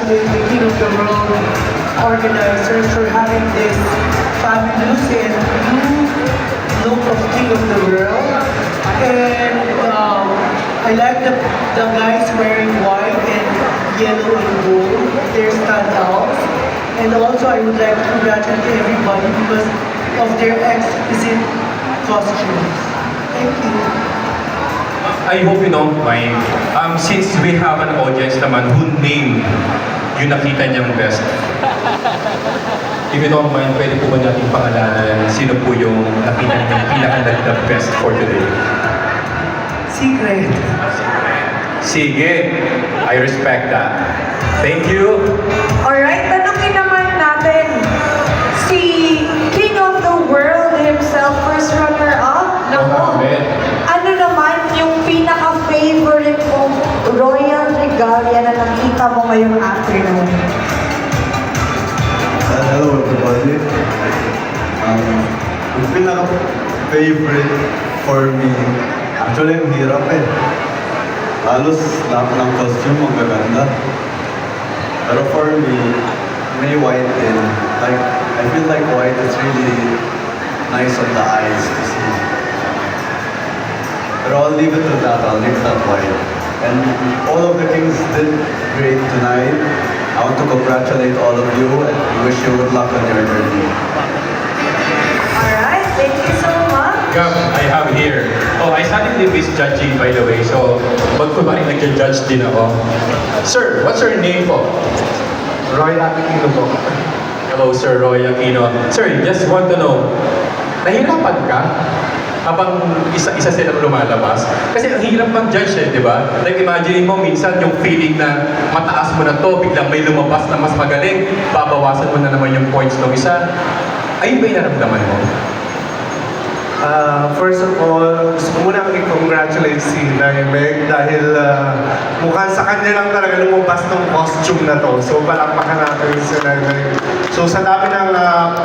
congratulate the King of the World organizers for having this fabulous and new look of King of the World. And I like the guys wearing white and yellow and gold. They're standouts. And also I would like to congratulate everybody because of their exquisite costumes. Thank you. I hope you don't mind. Since we have an audience naman who named yung nakita niyang best. If you don't mind, pwede po ba natin pangalanan sino po yung nakita niyang pinaka-the best for today? Secret. Sige, I respect that. Thank you. Alright, tanongin naman natin si King of the World himself, first runner-up. Mohammed. Ano naman yung pinaka-favorite mong royal regalia na nakita mo ngayong afternoon? Hello everybody. Yung pinaka-favorite for me, actually ang hirap eh. Halos lahat ng costume ang gaganda. Pero for me, may white din. Like, I feel like white is really nice on the eyes to see. But I'll leave it to that. I'll leave that white. And all of the kings did great tonight. I want to congratulate all of you and wish you good luck on your journey. Alright, thank you so much. Gab, I have here. Oh, I suddenly misjudging by the way. So, magkumaring nag-judge din ako. Sir, what's your name po? Roy Aquino po. Hello, Sir Roy Aquino. Sir, just want to know, nahirapan ka habang isa-isa silang lumalabas? Kasi ang hirap mag-judge eh, di ba? Like imagine mo minsan yung feeling na mataas mo na to, biglang may lumabas na mas magaling, babawasan mo na naman yung points ng isa. Ayun ba yung naramdaman mo? First of all, gusto ko muna i-congratulate si Naimeg dahil mukhang sa kanya lang talaga lumabas ng costume na to. So palakpakan natin si Naimeg. So sa dami ng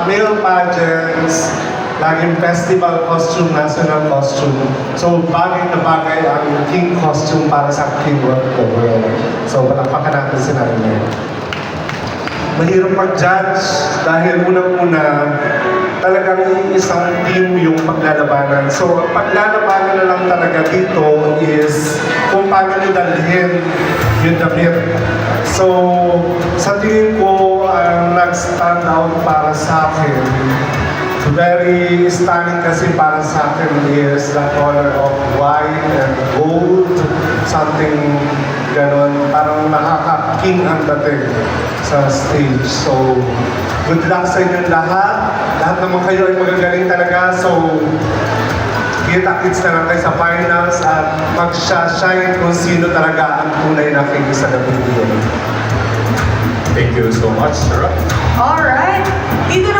male pageants, laging festival costume, national costume. So bagay na bagay ang king costume para sa King of the World. So palakpakan natin si Naimeg. Mahirap mag-judge dahil unang-una talagang isang team yung paglalabanan. So, paglalabanan na lang talaga dito is kung paano nyo dalhin yung damit. So, sa tingin ko, ang nag-stand out para sa akin, very stunning kasi para sa akin is the color of white and gold. Something ganon, parang nakaka-king ang dating sa stage. So, good luck sa inyong lahat. Lahat naman kayo ay magagaling talaga. So, kita-kits na lang tayo sa finals at mag-shine kung sino talaga ang tunay na king sa gabi nito. Thank you so much, Sir. Alright, dito na